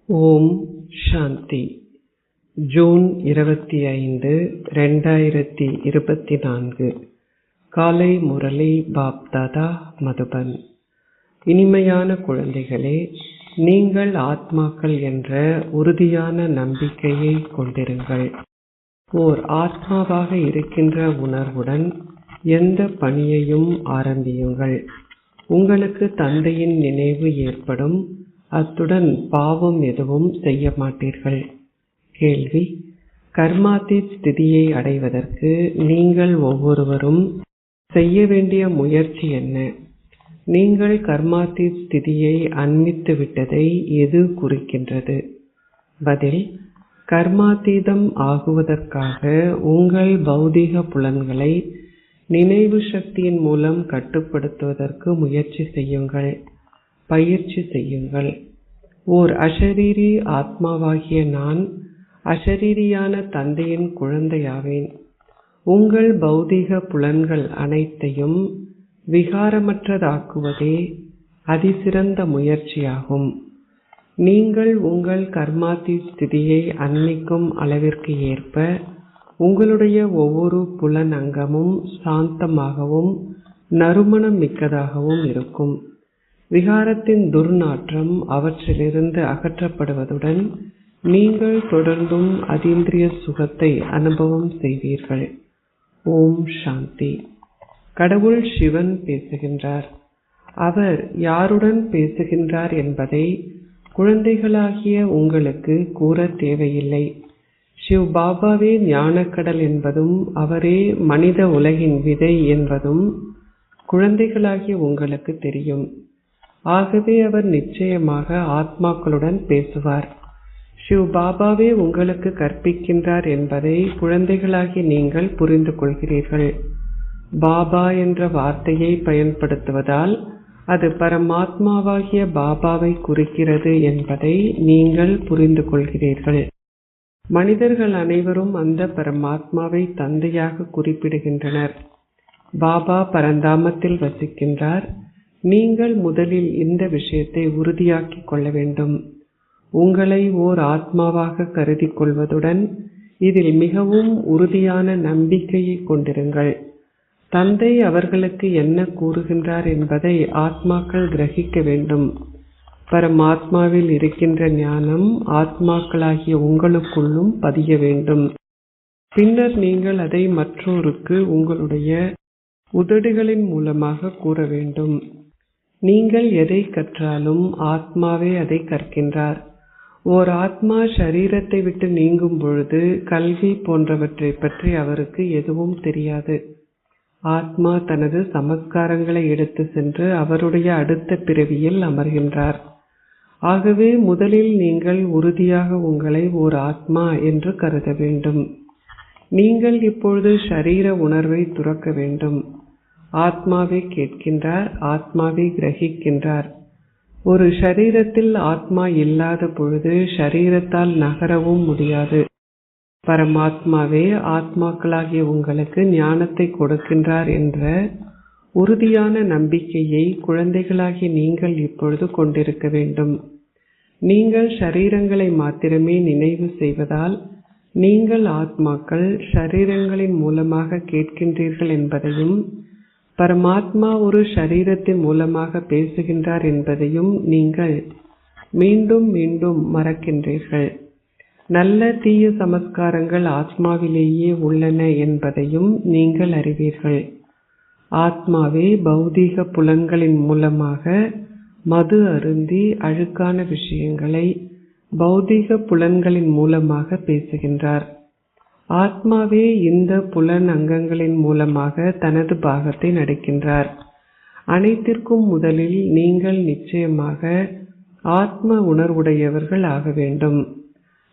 ஓம் சாந்தி. June 25, 2024. காலை முரளி பாப்தாதா, மதுபன். இனிமையான குழந்தைகளே, நீங்கள் ஆத்மாக்கள் என்ற உறுதியான நம்பிக்கையை கொண்டிருங்கள். ஓர் ஆத்மாவாக இருக்கின்ற உணர்வுடன் எந்த பணியையும் ஆரம்பியுங்கள். உங்களுக்கு தந்தையின் நினைவு ஏற்படும். அத்துடன் பாவம் எதுவும் செய்ய மாட்டீர்கள். கேள்வி: கர்மாதீத் ஸ்திதியை அடைவதற்கு நீங்கள் ஒவ்வொருவரும் செய்ய வேண்டிய முயற்சி என்ன? நீங்கள் கர்மாதீத் ஸ்திதியை அண்மித்து விட்டதை எது குறிக்கின்றது? பதில்: கர்மாதீதம் ஆகுவதற்காக உங்கள் பௌதீக புலன்களை நினைவு சக்தியின் மூலம் கட்டுப்படுத்துவதற்கு முயற்சி செய்யுங்கள், பயிற்சி செய்யுங்கள். ஓர் அஷரீரி ஆத்மாவாகிய நான் அஷரீரியான தந்தையின் குழந்தையாவேன். உங்கள் பௌதீக புலன்கள் அனைத்தையும் விகாரமற்றதாக்குவதே அதிசிறந்த முயற்சியாகும். நீங்கள் உங்கள் கர்மாதீத் ஸ்திதியை அண்மிக்கும் அளவிற்கு ஏற்ப உங்களுடைய ஒவ்வொரு புலன் அங்கமும் சாந்தமாகவும் நறுமணம் மிக்கதாகவும் இருக்கும். விகாரத்தின் துர்நாற்றம் அவற்றிலிருந்து அகற்றப்படுவதுடன் நீங்கள் தொடர்ந்தும் அதீந்திரிய சுகத்தை அனுபவம் செய்வீர்கள். ஓம் சாந்தி. கடவுள் சிவன் பேசுகின்றார். அவர் யாருடன் பேசுகின்றார் என்பதை குழந்தைகளாகிய உங்களுக்கு கூற தேவையில்லை. சிவ் பாபாவே ஞானக்கடல் என்பதும் அவரே மனித உலகின் விதை என்பதும் குழந்தைகளாகிய உங்களுக்கு தெரியும். ஆகவே அவர் நிச்சயமாக ஆத்மாக்களுடன் பேசுவார். சிவ் பாபாவே உங்களுக்கு கற்பிக்கின்றார் என்பதை குழந்தைகளாகி நீங்கள் புரிந்து கொள்கிறீர்கள். பாபா என்ற வார்த்தையை பயன்படுத்துவதால் அது பரமாத்மாவாகிய பாபாவை குறிக்கிறது என்பதை நீங்கள் புரிந்து கொள்கிறீர்கள். மனிதர்கள் அனைவரும் அந்த பரமாத்மாவை தந்தையாக குறிப்பிடுகின்றனர். பாபா பரந்தாமத்தில் வசிக்கின்றார். நீங்கள் முதலில் இந்த விஷயத்தை உறுதியாக்கிக் கொள்ள வேண்டும். உங்களை ஓர் ஆத்மாவாக கருதி கொள்வதுடன் இதில் மிகவும் உறுதியான நம்பிக்கையை கொண்டிருங்கள். தந்தை அவர்களுக்கு என்ன கூறுகின்றார் என்பதை ஆத்மாக்கள் கிரகிக்க வேண்டும். பரமாத்மாவில் இருக்கின்ற ஞானம் ஆத்மாக்களாகிய உங்களுக்குள்ளும் பதிய வேண்டும். பின்னர் நீங்கள் அதை மற்றோருக்கு உங்களுடைய உதடுகளின் மூலமாக கூற வேண்டும். நீங்கள் எதை கற்றாலும் ஆத்மாவே அதை கற்கின்றார். ஓர் ஆத்மா ஷரீரத்தை விட்டு நீங்கும் பொழுது கல்வி போன்றவற்றை பற்றி அவருக்கு எதுவும் தெரியாது. ஆத்மா தனது சமஸ்காரங்களை எடுத்து சென்று அவருடைய அடுத்த பிறவியில் அமர்கின்றார். ஆகவே முதலில் நீங்கள் உறுதியாக உங்களை ஓர் ஆத்மா என்று கருத வேண்டும். நீங்கள் இப்பொழுது ஷரீர உணர்வை துறக்க வேண்டும். ஆத்மாவை கேட்கின்றார், ஆத்மாவை கிரகிக்கின்றார். ஒரு ஷரீரத்தில் ஆத்மா இல்லாத பொழுது ஷரீரத்தால் நகரவும் முடியாது. பரமாத்மாவே ஆத்மாக்களாகிய உங்களுக்கு ஞானத்தை கொடுக்கின்றார் என்ற உறுதியான நம்பிக்கையை குழந்தைகளாகிய நீங்கள் இப்பொழுது கொண்டிருக்க வேண்டும். நீங்கள் ஷரீரங்களை மாத்திரமே நினைவு செய்வதால் நீங்கள் ஆத்மாக்கள் ஷரீரங்களின் மூலமாக கேட்கின்றீர்கள் என்பதையும் பரமாத்மா ஒரு ஷரீரத்தின் மூலமாக பேசுகின்றார் என்பதையும் நீங்கள் மீண்டும் மீண்டும் மறக்கின்றீர்கள். நல்ல தீய சமஸ்காரங்கள் ஆத்மாவிலேயே உள்ளன என்பதையும் நீங்கள் அறிவீர்கள். ஆத்மாவே பௌதீக புலன்களின் மூலமாக மது அருந்தி அழுக்கான விஷயங்களை பௌதீக புலன்களின் மூலமாக பேசுகின்றார். ஆத்மாவே இந்த புலன் அங்கங்களின் மூலமாக தனது பாகத்தை நடிக்கின்றார். அனைத்திற்கும் முதலில் நீங்கள் நிச்சயமாக ஆத்ம உணர்வுடையவர்கள் ஆக வேண்டும்.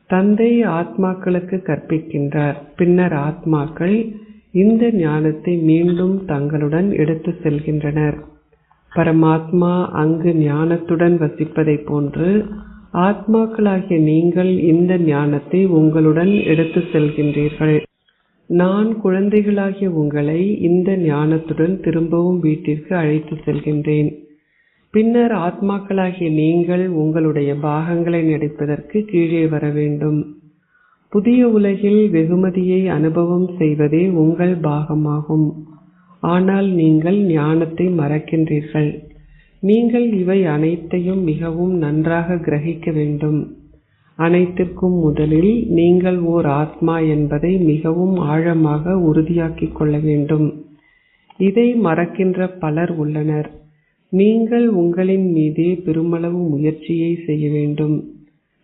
தந்தை ஆத்மாக்களுக்கு கற்பிக்கின்றார். பின்னர் ஆத்மாக்கள் இந்த ஞானத்தை மீண்டும் தங்களுடன் எடுத்து செல்கின்றனர். பரமாத்மா அங்கு ஞானத்துடன் வசிப்பதை போன்று ஆத்மாக்களாகிய நீங்கள் இந்த ஞானத்தை உங்களுடன் எடுத்து செல்கின்றீர்கள். நான் குழந்தைகளாகிய உங்களை இந்த ஞானத்துடன் திரும்பவும் வீட்டிற்கு அழைத்து செல்கின்றேன். பின்னர் ஆத்மாக்களாகிய நீங்கள் உங்களுடைய பாகங்களை நடிப்பதற்கு கீழே வர வேண்டும். புதிய உலகில் வெகுமதியை அனுபவம் செய்வதே உங்கள் பாகமாகும். ஆனால் நீங்கள் ஞானத்தை மறக்கின்றீர்கள். நீங்கள் இவை அனைத்தையும் மிகவும் நன்றாக கிரகிக்க வேண்டும். அனைத்திற்கும் முதலில் நீங்கள் ஓர் ஆத்மா என்பதை மிகவும் ஆழமாக உறுதியாக்கிக் கொள்ள வேண்டும். இதை மறக்கின்ற பலர் உள்ளனர். நீங்கள் உங்களின் மீதே பெருமளவு முயற்சியை செய்ய வேண்டும்.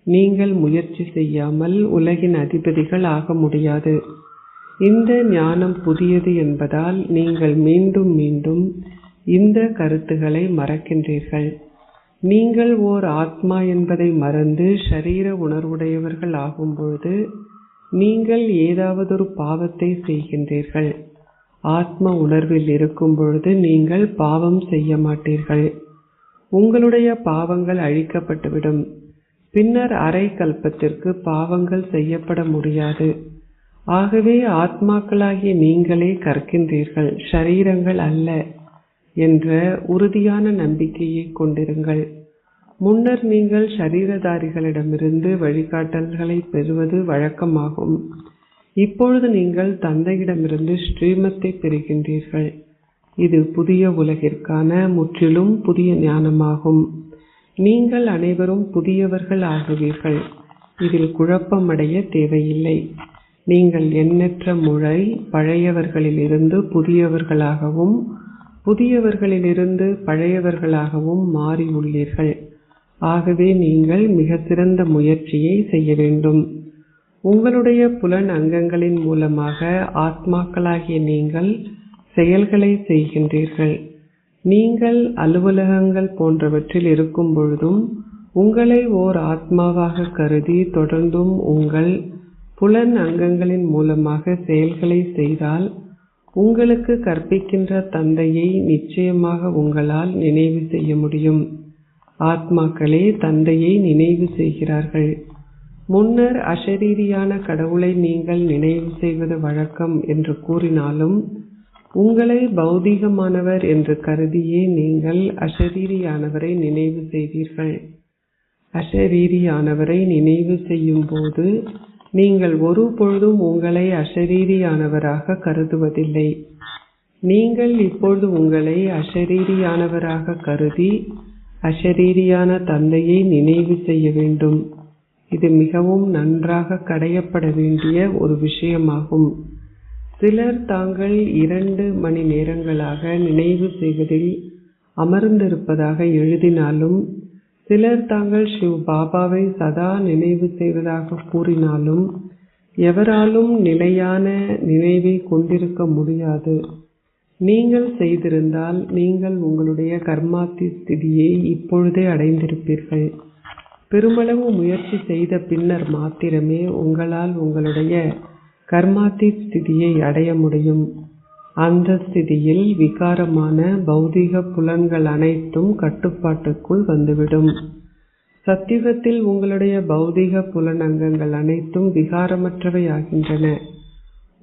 நீங்கள் முயற்சி செய்யாமல் உலகின் அதிபதிகள் ஆக முடியாது. இந்த ஞானம் புதியது என்பதால் நீங்கள் மீண்டும் மீண்டும் இந்த கருத்துக்களை மறக்கின்றீர்கள். நீங்கள் ஓர் ஆத்மா என்பதை மறந்து ஷரீர உணர்வுடையவர்கள் ஆகும்பொழுது நீங்கள் ஏதாவதொரு பாவத்தை செய்கின்றீர்கள். ஆத்ம உணர்வில் இருக்கும் பொழுது நீங்கள் பாவம் செய்ய மாட்டீர்கள். உங்களுடைய பாவங்கள் அழிக்கப்பட்டுவிடும். பின்னர் அரை கல்பத்திற்கு பாவங்கள் செய்யப்பட முடியாது. ஆகவே ஆத்மாக்களாகிய நீங்களே கற்கின்றீர்கள், ஷரீரங்கள் அல்ல என்ற உறுதியான நம்பிக்கையை கொண்டிருங்கள். முன்னர் நீங்கள் ஷரீரதாரிகளிடமிருந்து வழிகாட்டல்களை பெறுவது வழக்கமாகும். இப்பொழுது நீங்கள் தந்தையிடமிருந்து ஸ்ரீமத்தை பெறுகின்றீர்கள். இது புதிய உலகிற்கான முற்றிலும் புதிய ஞானமாகும். நீங்கள் அனைவரும் புதியவர்கள் ஆகுவீர்கள். இதில் குழப்பமடைய தேவையில்லை. நீங்கள் எண்ணற்ற முறை பழையவர்களிலிருந்து புதியவர்களாகவும் புதியவர்களிலிருந்து பழையவர்களாகவும் மாறி உள்ளீர்கள். ஆகவே நீங்கள் மிக சிறந்த முயற்சியை செய்ய வேண்டும். உங்களுடைய புலன் அங்கங்களின் மூலமாக ஆத்மாக்களாகிய நீங்கள் செயல்களை செய்கின்றீர்கள். நீங்கள் அலுவலகங்கள் போன்றவற்றில் இருக்கும் பொழுதும் உங்களை ஓர் ஆத்மாவாக கருதி தொடர்ந்தும் உங்கள் புலன் அங்கங்களின் மூலமாக செயல்களை செய்தால் உங்களுக்கு கற்பிக்கின்ற தந்தையை நிச்சயமாக உங்களால் நினைவு செய்ய முடியும். ஆத்மாக்களே தந்தையை நினைவு செய்கிறார்கள். முன்னர் அஷரீரியான கடவுளை நீங்கள் நினைவு செய்வது வழக்கம் என்று கூறினாலும் உங்களை பௌதீகமானவர் என்று கருதியே நீங்கள் அஷரீரியானவரை நினைவு செய்தீர்கள். அஷரீரியானவரை நினைவு செய்யும் போது நீங்கள் ஒரு பொழுதும் உங்களை அஷரீரியானவராக கருதுவதில்லை. நீங்கள் இப்பொழுது உங்களை அஷரீரியானவராக கருதி அஷரீரியான தந்தையை நினைவு செய்ய வேண்டும். இது மிகவும் நன்றாக கடையப்பட வேண்டிய ஒரு விஷயமாகும். சிலர் தாங்கள் 2 மணி நேரங்களாக நினைவு செய்வதில் அமர்ந்திருப்பதாக எழுதினாலும் சிலர் தாங்கள் சிவ் பாபாவை சதா நினைவு செய்வதாக கூறினாலும் எவராலும் நிலையான நினைவை கொண்டிருக்க முடியாது. நீங்கள் செய்திருந்தால் நீங்கள் உங்களுடைய கர்மாத்தி ஸ்திதியை இப்பொழுதே அடைந்திருப்பீர்கள். பெருமளவு முயற்சி செய்த பின்னர் மாத்திரமே உங்களால் உங்களுடைய கர்மாத்தி ஸ்திதியை அடைய முடியும். அந்த ஸ்திதியில் விகாரமான பௌதிக புலன்கள் அனைத்தும் கட்டுப்பாட்டுக்குள் வந்துவிடும். சத்தியுகத்தில் உங்களுடைய பௌதிக புலனங்கங்கள் அனைத்தும் விகாரமற்றவை ஆகின்றன.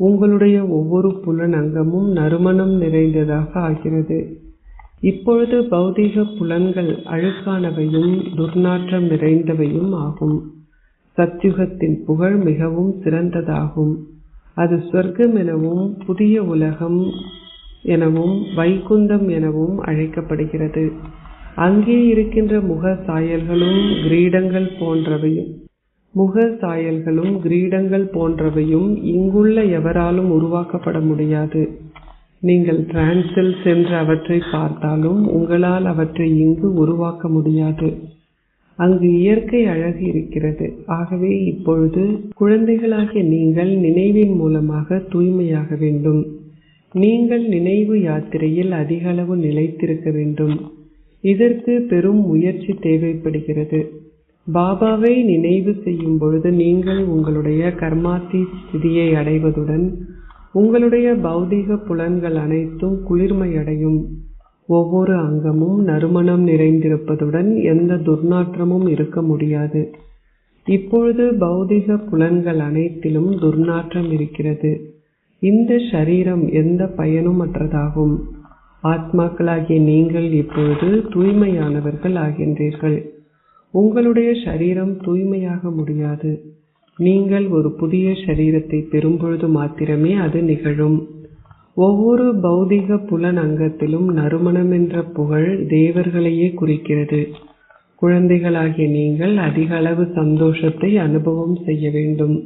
உங்களுடைய ஒவ்வொரு புலனங்கமும் நறுமணம் நிறைந்ததாக ஆகிறது. இப்பொழுது பௌதிக புலன்கள் அழுக்கானவையும் துர்நாற்றம் நிறைந்தவையும் ஆகும். சத்யுகத்தின் புகழ் மிகவும் சிறந்ததாகும். அது சொர்க்கம் எனவும் புதிய உலகம் எனவும் வைகுந்தம் எனவும் அழைக்கப்படுகிறது. அங்கே இருக்கின்ற முக சாயல்களும் கிரீடங்கள் போன்றவையும் இங்குள்ள எவராலும் உருவாக்கப்பட முடியாது. நீங்கள் டிரான்ஸில் சென்று அவற்றை பார்த்தாலும் உங்களால் அவற்றை இங்கு உருவாக்க முடியாது. அங்கு இயற்கை அழகு இருக்கிறது. ஆகவே இப்பொழுது குழந்தைகளாகிய நீங்கள் நினைவின் மூலமாக தூய்மையாக வேண்டும். நீங்கள் நினைவு யாத்திரையில் அதிக அளவு நிலைத்திருக்க வேண்டும். இதற்கு பெரும் முயற்சி தேவைப்படுகிறது. பாபாவை நினைவு செய்யும் பொழுது நீங்கள் உங்களுடைய கர்மாத்தி ஸ்திதியை அடைவதுடன் உங்களுடைய பௌதிக புலன்கள் அனைத்தும் குளிர்மையடையும். ஒவ்வொரு அங்கமும் நறுமணம் நிறைந்திருப்பதுடன் எந்த துர்நாற்றமும் இருக்க முடியாது. இப்பொழுது பௌதிக புலன்கள் அனைத்திலும் துர்நாற்றம் இருக்கிறது. இந்த ஷரீரம் எந்த பயனும் அற்றதாகும். ஆத்மாக்களாகிய நீங்கள் இப்பொழுது தூய்மையானவர்கள் ஆகின்றீர்கள். உங்களுடைய சரீரம் தூய்மையாக முடியாது. நீங்கள் ஒரு புதிய சரீரத்தை பெறும்பொழுது மாத்திரமே அது நிகழும். ஒவ்வொரு பௌதிக புலன் அங்கத்திலும் நறுமணம் என்ற புகழ் தேவர்களையே குறிக்கிறது. குழந்தைகளாகிய நீங்கள் அதிக அளவு சந்தோஷத்தை அனுபவம் செய்ய வேண்டும்.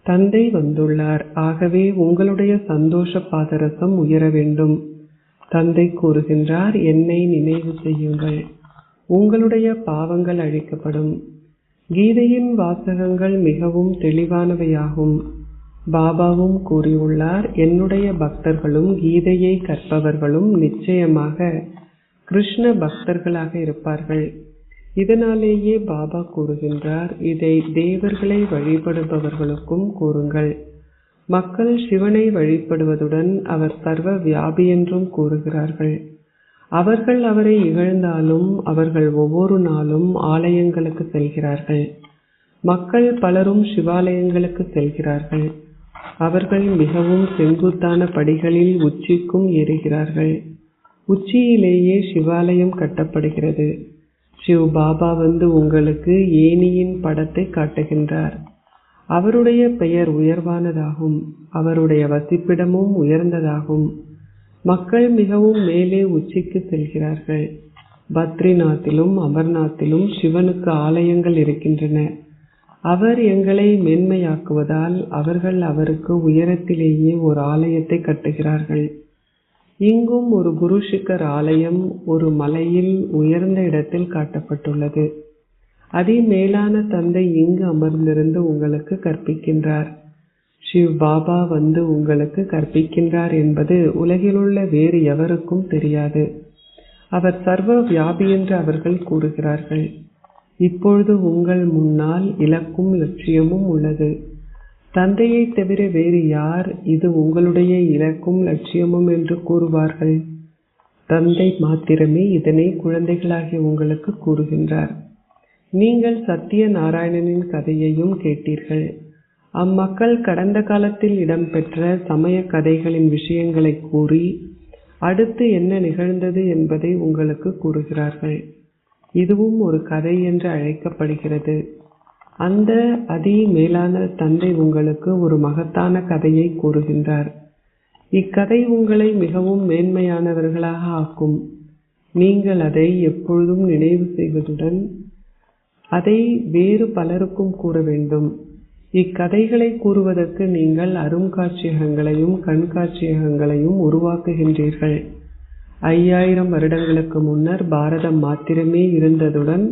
தந்தை வந்துள்ளார். ஆகவே உங்களுடைய சந்தோஷ பாதரசம் உயர வேண்டும். தந்தை கூறுகின்றார், என்னை நினைவு செய்யுங்கள், உங்களுடைய பாவங்கள் அழிக்கப்படும். கீதையின் வாசகங்கள் மிகவும் தெளிவானவையாகும். பாபாவும் கூறியுள்ளார், என்னுடைய பக்தர்களும் கீதையை கற்பவர்களும் நிச்சயமாக கிருஷ்ண பக்தர்களாக இருப்பார்கள். இதனாலேயே பாபா கூறுகின்றார், இதை தேவர்களை வழிபடுபவர்களுக்கும் கூறுங்கள். மக்கள் சிவனை வழிபடுவதுடன் அவர் சர்வ வியாபி என்றும் கூறுகிறார்கள். அவர்கள் அவரை இகழ்ந்தாலும் அவர்கள் ஒவ்வொரு நாளும் ஆலயங்களுக்கு செல்கிறார்கள். மக்கள் பலரும் சிவாலயங்களுக்கு செல்கிறார்கள். அவர்கள் மிகவும் செங்குத்தான படிகளில் உச்சிக்கும் ஏறுகிறார்கள். உச்சியிலேயே சிவாலயம் கட்டப்படுகிறது. சிவ் பாபா வந்து உங்களுக்கு ஏணியின் படத்தை காட்டுகின்றார். அவருடைய பெயர் உயர்வானதாகும். அவருடைய வசிப்பிடமும் உயர்ந்ததாகும். மக்கள் மிகவும் மேலே உச்சிக்கு செல்கிறார்கள். பத்ரிநாத்திலும் அமர்நாத்திலும் சிவனுக்கு ஆலயங்கள் இருக்கின்றன. அவர் எங்களை மேன்மையாக்குவதால் அவர்கள் அவருக்கு உயரத்திலேயே ஒரு ஆலயத்தை கட்டுகிறார்கள். இங்கும் ஒரு குரு ஷிகர் ஆலயம் ஒரு மலையில் உயர்ந்த இடத்தில் காட்டப்பட்டுள்ளது. அதிமேலான தந்தை இங்கு அமர்ந்திருந்து உங்களுக்கு கற்பிக்கின்றார். சிவ் பாபா வந்து உங்களுக்கு கற்பிக்கின்றார் என்பது உலகிலுள்ள வேறு எவருக்கும் தெரியாது. அவர் சர்வ வியாபி என்று அவர்கள் கூறுகிறார்கள். இப்பொழுது உங்கள் முன்னால் இலக்கும் லட்சியமும் உள்ளது. தந்தையை தவிர வேறு யார் இது உங்களுடைய இலக்கும் லட்சியமும் என்று கூறுவார்கள்? தந்தை மாத்திரமே இதனை குழந்தைகளாகிய உங்களுக்கு கூறுகின்றார். நீங்கள் சத்திய நாராயணனின் கதையையும் கேட்டீர்கள். அம்மக்கள் கடந்த காலத்தில் இடம்பெற்ற சமய கதைகளின் விஷயங்களை கூறி அடுத்து என்ன நிகழ்ந்தது என்பதை உங்களுக்கு கூறுகிறார்கள். இதுவும் ஒரு கதை என்று அழைக்கப்படுகிறது. அந்த மேலான தந்தை உங்களுக்கு ஒரு மகத்தான கதையை கூறுகின்றார். இக்கதை உங்களை மிகவும் மேன்மையானவர்களாக ஆக்கும். நீங்கள் அதை எப்பொழுதும் நினைவு செய்வதுடன் அதை வேறு பலருக்கும் கூற வேண்டும். இக்கதைகளை கூறுவதற்கு நீங்கள் அருங்காட்சியகங்களையும் கண்காட்சியகங்களையும் உருவாக்குகின்றீர்கள். 5000 வருடங்களுக்கு முன்னர் பாரதம் மாத்திரமே இருந்ததுடன்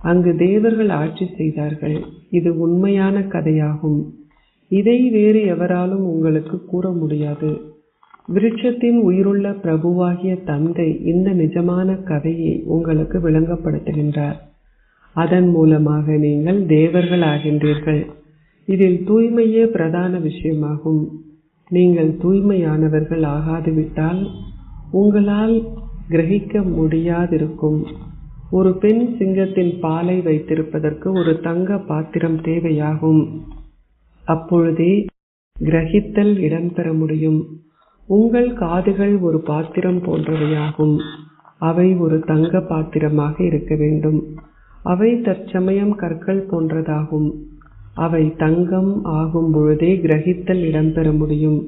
அங்கு தேவர்கள் ஆட்சி செய்தார்கள். இது உண்மையான கதையாகும். இதை வேறு எவராலும் உங்களுக்கு கூற முடியாது. விருட்சத்தின் உயிருள்ள பிரபுவாகிய தந்தை இந்த நிஜமான கதையை உங்களுக்கு விளங்கப்படுத்துகின்றார். அதன் மூலமாக நீங்கள் தேவர்கள் ஆகின்றீர்கள். இதில் தூய்மையே பிரதான விஷயமாகும். நீங்கள் தூய்மையானவர்கள் ஆகாதுவிட்டால் உங்களால் கிரகிக்க முடியாதிருக்கும். ஒரு பெண் சிங்கத்தின் பாலை வைத்திருப்பதற்கு ஒரு தங்க பாத்திரம் தேவையாகும். அப்பொழுதே கிரகித்தல் இடம்பெற முடியும். உங்கள் காதுகள் ஒரு பாத்திரம் போன்றவையாகும். அவை ஒரு தங்க பாத்திரமாக இருக்க வேண்டும். அவை தற்சமயம் கற்கள் போன்றதாகும். அவை தங்கம் ஆகும் பொழுதே கிரகித்தல் இடம்பெற முடியும்.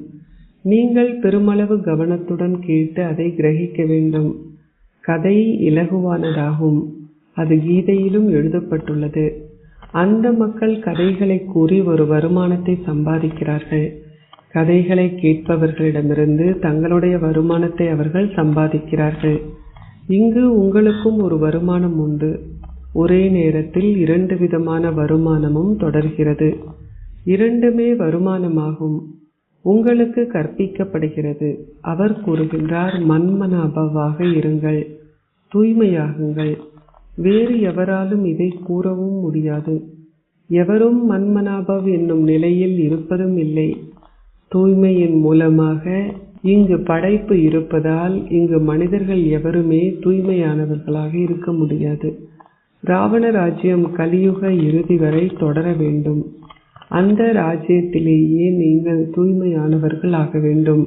நீங்கள் பெருமளவு கவனத்துடன் கேட்டு அதை கிரகிக்க வேண்டும். கதை இலகுவானதாகும். அது கீதையிலும் எழுதப்பட்டுள்ளது. அந்த மக்கள் கதைகளை கூறி ஒரு வருமானத்தை சம்பாதிக்கிறார்கள். கதைகளை கேட்பவர்களிடமிருந்து தங்களுடைய வருமானத்தை அவர்கள் சம்பாதிக்கிறார்கள். இங்கு உங்களுக்கும் ஒரு வருமானம் உண்டு. ஒரே நேரத்தில் 2 விதமான வருமானமும் தொடர்கிறது. இரண்டுமே வருமானமாகும். உங்களுக்கு கற்பிக்கப்படுகிறது. அவர் கூறுகின்றார், மன்மனாபவாக இருங்கள், தூய்மையாகுங்கள். வேறு எவராலும் இதை கூறவும் முடியாது. எவரும் மன்மனாபவ் என்னும் நிலையில் இருப்பதும் இல்லை. தூய்மையின் மூலமாக இங்கு படைப்பு இருப்பதால் இங்கு மனிதர்கள் எவருமே தூய்மையானவர்களாக இருக்க முடியாது. ராவண ராஜ்யம் கலியுக இறுதி வரை தொடர வேண்டும். அந்த ராஜ்யத்திலேயே நீங்கள் தூய்மையானவர்கள் ஆக வேண்டும்.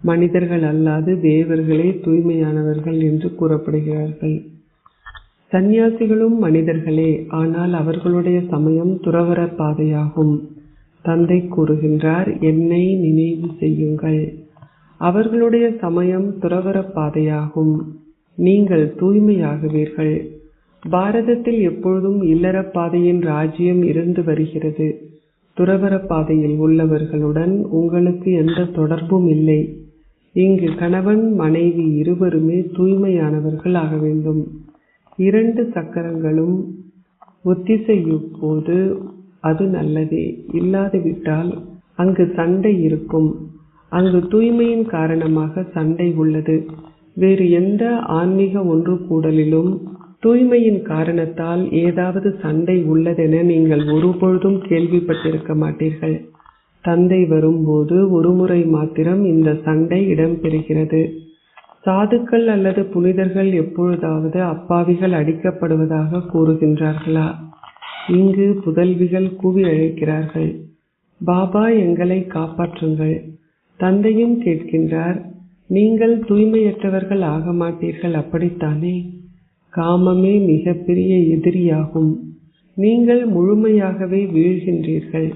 மனிதர்கள் அல்லாது தேவர்களே தூய்மையானவர்கள் என்று கூறப்படுகிறார்கள். சந்நியாசிகளும் மனிதர்களே, ஆனால் அவர்களுடைய சமயம் துறவற பாதையாகும். தந்தை கூறுகின்றார், என்னை நினைவு செய்யுங்கள். அவர்களுடைய சமயம் துறவற பாதையாகும். நீங்கள் தூய்மையாகுவீர்கள். பாரதத்தில் எப்பொழுதும் இல்லற பாதையின் ராஜ்யம் இருந்து வருகிறது. துறவற பாதையில் உள்ளவர்களுடன் உங்களுக்கு எந்த தொடர்பும் இல்லை. இங்கு கணவன் மனைவி இருவருமே தூய்மையானவர்கள் ஆக வேண்டும். 2 சக்கரங்களும் ஒத்திசையும் போது அது நல்லதே. இல்லாதுவிட்டால் அங்கு சண்டை இருக்கும். அங்கு தூய்மையின் காரணமாக சண்டை உள்ளது. வேறு எந்த ஆன்மீக ஒன்று கூடலிலும் தூய்மையின் காரணத்தால் ஏதாவது சண்டை உள்ளதென நீங்கள் ஒருபொழுதும் கேள்விப்பட்டிருக்க மாட்டீர்கள். தந்தை வரும்போது ஒருமுறை மாத்திரம் இந்த சண்டை இடம்பெறுகிறது. சாதுக்கள் அல்லது புனிதர்கள் எப்பொழுதாவது அப்பாவிகள் அடிக்கப்படுவதாக கூறுகின்றார்களா? இங்கு புதல்விகள் கூவி அழைக்கிறார்கள், பாபா எங்களை காப்பாற்றுங்கள். தந்தையும் கேட்கின்றார், நீங்கள் தூய்மையற்றவர்கள் ஆக மாட்டீர்கள், அப்படித்தானே? காமமே மிகப்பெரிய எதிரியாகும். நீங்கள் முழுமையாகவே வீழ்கின்றீர்கள்.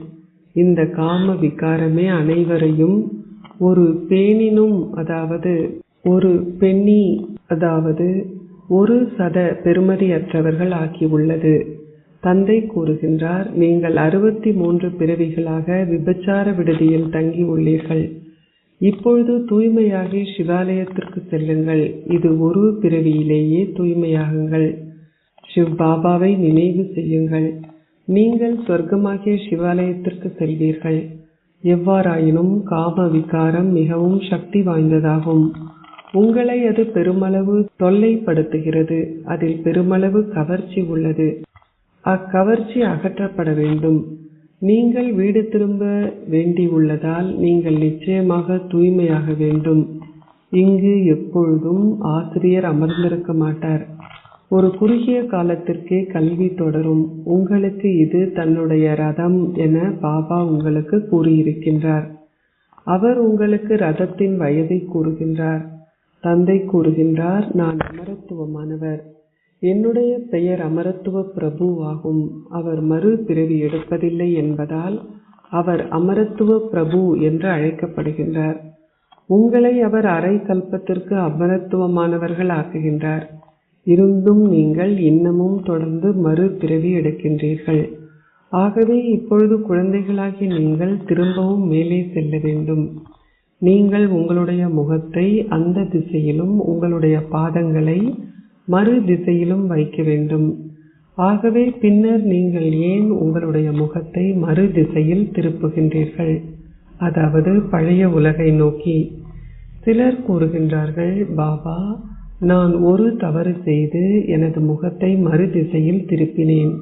இந்த காம விகாரமே அனைவரையும் ஒரு பேணினும் ஒரு பெண்ணி ஒரு சத பெறுமதியற்றவர்கள் ஆக்கியுள்ளது. தந்தை கூறுகின்றார், நீங்கள் 63 பிறவிகளாக விபச்சார விடுதியில் தங்கி உள்ளீர்கள். இப்பொழுது தூய்மையாகி சிவாலயத்திற்கு செல்லுங்கள். இது ஒரு பிறவியிலேயே தூய்மையாகுங்கள். சிவ் பாபாவை நினைவு செய்யுங்கள். நீங்கள் சொர்க்கமாகிய சிவாலயத்திற்கு செல்வீர்கள். எவ்வாறாயினும் காம விகாரம் மிகவும் சக்தி வாய்ந்ததாகும். உங்களை அது பெருமளவு தொல்லைப்படுத்துகிறது. அதில் பெருமளவு கவர்ச்சி உள்ளது. அக்கவர்ச்சி அகற்றப்பட வேண்டும். நீங்கள் வீடு திரும்ப வேண்டியுள்ளதால் நீங்கள் நிச்சயமாக தூய்மையாக வேண்டும். இங்கு எப்பொழுதும் ஆசிரியர் அமர்ந்திருக்க மாட்டார். ஒரு குறுகிய காலத்திற்கே கல்வி தொடரும். உங்களுக்கு இது தன்னுடைய ரதம் என பாபா உங்களுக்கு கூறியிருக்கின்றார். அவர் உங்களுக்கு ரதத்தின் வயதை கூறுகின்றார். தந்தை கூறுகின்றார், நான் அமரத்துவமானவர். என்னுடைய பெயர் அமரத்துவ பிரபு ஆகும். அவர் மறு பிறவி எடுப்பதில்லை என்பதால் அவர் அமரத்துவ பிரபு என்று அழைக்கப்படுகின்றார். உங்களை அவர் அரை கல்பத்திற்கு அமரத்துவமானவர்கள் ஆக்குகின்றார். இருந்தும் நீங்கள் இன்னமும் தொடர்ந்து மறு பிறவி எடுக்கின்றீர்கள். ஆகவே இப்பொழுது குழந்தைகளாகி நீங்கள் திரும்பவும் மேலே செல்ல வேண்டும். நீங்கள் உங்களுடைய முகத்தை அந்த திசையிலும் உங்களுடைய பாதங்களை மறு திசையிலும் வைக்க வேண்டும். ஆகவே பின்னர் நீங்கள் ஏன் உங்களுடைய முகத்தை மறு திசையில் திருப்புகின்றீர்கள், அதாவது பழைய உலகை நோக்கி? சிலர் கூறுகின்றார்கள், பாபா, நான் ஒரு தவறு செய்து எனது முகத்தை மறு திசையில் திருப்பினேன்.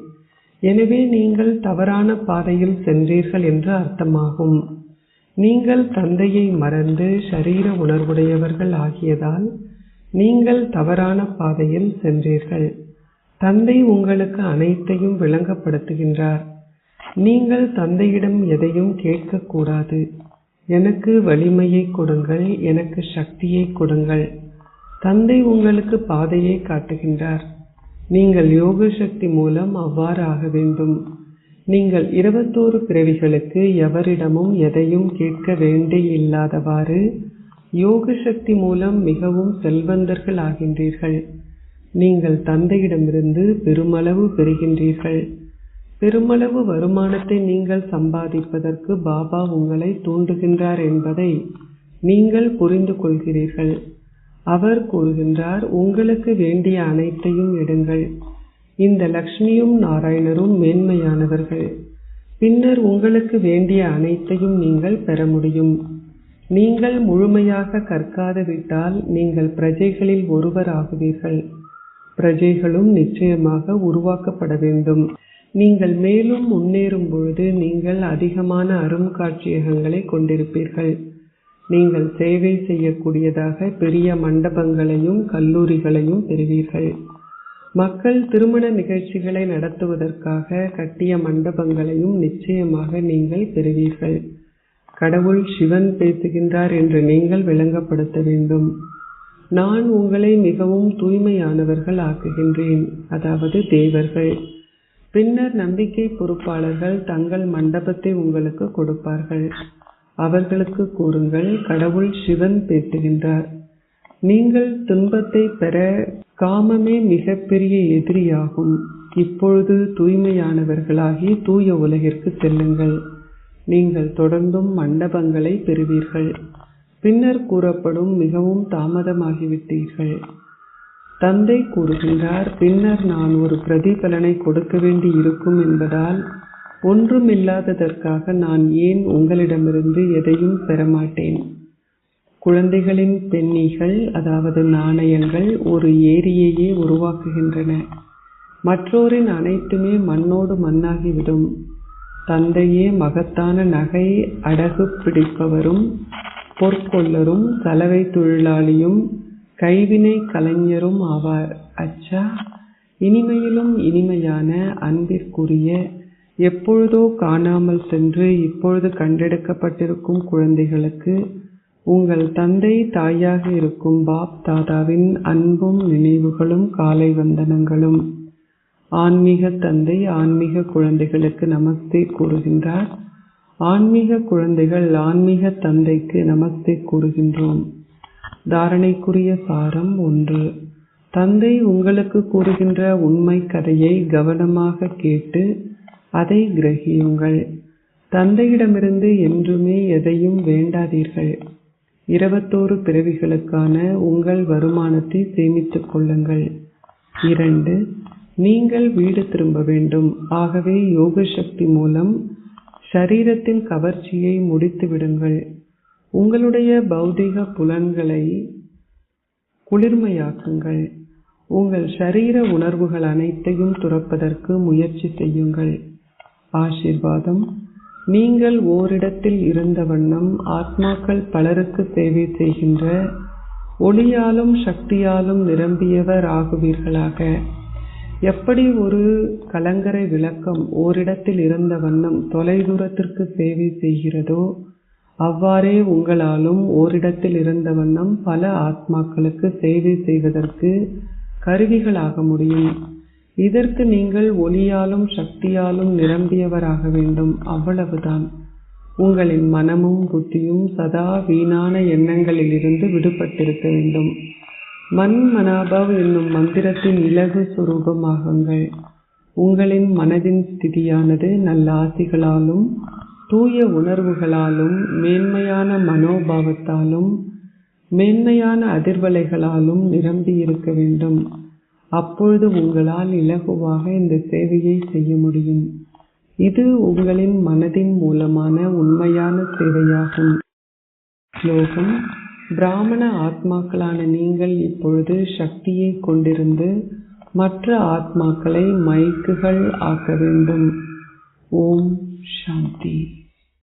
எனவே நீங்கள் தவறான பாதையில் சென்றீர்கள் என்று அர்த்தமாகும். நீங்கள் தந்தையை மறந்து ஷரீர உணர்வுடையவர்கள் ஆகியதால் நீங்கள் தவறான பாதையில் சென்றீர்கள். தந்தை உங்களுக்கு அனைத்தையும் விளங்கப்படுத்துகின்றார். நீங்கள் தந்தையிடம் எதையும் கேட்கக்கூடாது. எனக்கு வலிமையை கொடுங்கள், எனக்கு சக்தியை கொடுங்கள். தந்தை உங்களுக்கு பாதையை காட்டுகின்றார். நீங்கள் யோக சக்தி மூலம் அவ்வாறு ஆக வேண்டும். நீங்கள் 21 பிறவிகளுக்கு எவரிடமும் எதையும் கேட்க வேண்டியில்லாதவாறு யோக சக்தி மூலம் மிகவும் செல்வந்தர்கள் ஆகின்றீர்கள். நீங்கள் தந்தையிடமிருந்து பெருமளவு பெறுகின்றீர்கள். பெருமளவு வருமானத்தை நீங்கள் சம்பாதிப்பதற்கு பாபா உங்களை தூண்டுகின்றார் என்பதை நீங்கள் புரிந்து கொள்கிறீர்கள். அவர் கூறுகின்றார், உங்களுக்கு வேண்டிய அனைத்தையும் எடுங்கள். இந்த லக்ஷ்மியும் நாராயணரும் மேன்மையானவர்கள். பின்னர் உங்களுக்கு வேண்டிய அனைத்தையும் நீங்கள் பெற முடியும். நீங்கள் முழுமையாக கற்காது விட்டால் நீங்கள் பிரஜைகளில் ஒருவர் ஆகுவீர்கள். பிரஜைகளும் நிச்சயமாக உருவாக்கப்பட வேண்டும். நீங்கள் மேலும் முன்னேறும் பொழுது நீங்கள் அதிகமான அருங்காட்சியகங்களை கொண்டிருப்பீர்கள். நீங்கள் சேவை செய்யக்கூடியதாக பெரிய மண்டபங்களையும் கல்லூரிகளையும் பெறுவீர்கள். மக்கள் திருமண நிகழ்ச்சிகளை நடத்துவதற்காக கட்டிய மண்டபங்களையும் நிச்சயமாக நீங்கள் பெறுவீர்கள். கடவுள் சிவன் பேசுகின்றார் என்று நீங்கள் விளங்கப்படுத்த வேண்டும். நான் உங்களை மிகவும் தூய்மையானவர்கள் ஆக்குகின்றேன், அதாவது தேவர்கள். பின்னர் நம்பிக்கை பொறுப்பாளர்கள் தங்கள் மண்டபத்தை உங்களுக்கு கொடுப்பார்கள். அவர்களுக்கு கூறுங்கள், கடவுள் சிவன் பேசுகின்றார். நீங்கள் துன்பத்தை பெற காமமே மிகப்பெரிய எதிரியாகும். இப்பொழுது தூய்மையானவர்களாகி தூய உலகிற்கு செல்லுங்கள். நீங்கள் தொடர்ந்தும் மண்டபங்களை பெறுவீர்கள். பின்னர் கூறப்படும், மிகவும் தாமதமாகிவிட்டீர்கள். தந்தை கூறுகின்றார், பின்னர் நான் ஒரு பிரதிபலனை கொடுக்க வேண்டி இருக்கும் என்பதால் ஒன்றுமில்லாததற்காக நான் ஏன் உங்களிடமிருந்து எதையும் பெறமாட்டேன். குழந்தைகளின் பென்னிகள், அதாவது நாணயங்கள், ஒரு ஏரியையே உருவாக்குகின்றன. மற்றோரின் அனைத்துமே மண்ணோடு மண்ணாகிவிடும். தந்தையே மகத்தான நகை அடகு பிடிப்பவரும் பொற்கொள்ளரும் சலவை தொழிலாளியும் கைவினை கலைஞரும் ஆவார். அச்சா, இனிமையிலும் இனிமையான அன்பிற்குரிய, எப்பொழுதோ காணாமல் சென்று இப்பொழுது கண்டெடுக்கப்பட்டிருக்கும் குழந்தைகளுக்கு உங்கள் தந்தை தாயாக இருக்கும் பாப் தாதாவின் அன்பும் நினைவுகளும் காலை வந்தனங்களும். ஆன்மீக தந்தை ஆன்மீக குழந்தைகளுக்கு நமஸ்தே கூறுகின்றார். ஆன்மீக குழந்தைகள் ஆன்மீக தந்தைக்கு நமஸ்தே கூறுகின்றோம். தாரணைக்குரிய சாரம் 1. தந்தை உங்களுக்கு கூறுகின்ற உண்மை கதையை கவனமாக கேட்டு அதை கிரகியுங்கள். தந்தையிடமிருந்து என்றுமே எதையும் வேண்டாதீர்கள். 21 பிறவிகளுக்கான உங்கள் வருமானத்தை சேமித்துக் கொள்ளுங்கள். 2. நீங்கள் வீடு திரும்ப வேண்டும். ஆகவே யோக சக்தி மூலம் ஷரீரத்தின் கவர்ச்சியை முடித்து விடுங்கள். உங்களுடைய பௌதிக புலன்களை குளிர்மையாக்குங்கள். உங்கள் ஷரீர உணர்வுகள் அனைத்தையும் துறப்பதற்கு முயற்சி செய்யுங்கள். ஆசீர்வாதம். நீங்கள் ஓரிடத்தில் இருந்த வண்ணம் ஆத்மாக்கள் பலருக்கு சேவை செய்கின்ற ஒளியாலும் சக்தியாலும் நிரம்பியவர் ஆகுவீர்களாக. எப்படி ஒரு கலங்கரை விளக்கம் ஓரிடத்தில் இருந்த வண்ணம் தொலைதூரத்திற்கு சேவை செய்கிறதோ, அவ்வாறே உங்களாலும் ஓரிடத்தில் இருந்த வண்ணம் பல ஆத்மாக்களுக்கு சேவை செய்வதற்கு கருவிகளாக முடியும். இதற்கு நீங்கள் ஒளியாலும் சக்தியாலும் நிரம்பியவராக வேண்டும். அவ்வளவுதான். உங்களின் மனமும் புத்தியும் சதா வீணான எண்ணங்களிலிருந்து விடுபட்டிருக்க வேண்டும். மன் மனாபவ் என்னும் மந்திரத்தின் இலகு சுரூபமாகுங்கள். உங்களின் மனதின் ஸ்திதியானது நல்ல ஆசிகளாலும் தூய உணர்வுகளாலும் மேன்மையான மனோபாவத்தாலும் மேன்மையான அதிர்வலைகளாலும் நிரம்பி இருக்க வேண்டும். அப்பொழுது உங்களால் இலகுவாக இந்த சேவையை செய்ய முடியும். இது உங்களின் மனதின் மூலமான உண்மையான சேவையாகும். ஸ்லோகம். பிராமண ஆத்மாக்களான நீங்கள் இப்பொழுது சக்தியை கொண்டிருந்து மற்ற ஆத்மாக்களை மைக்குகள் ஆக்க வேண்டும். ஓம் சாந்தி.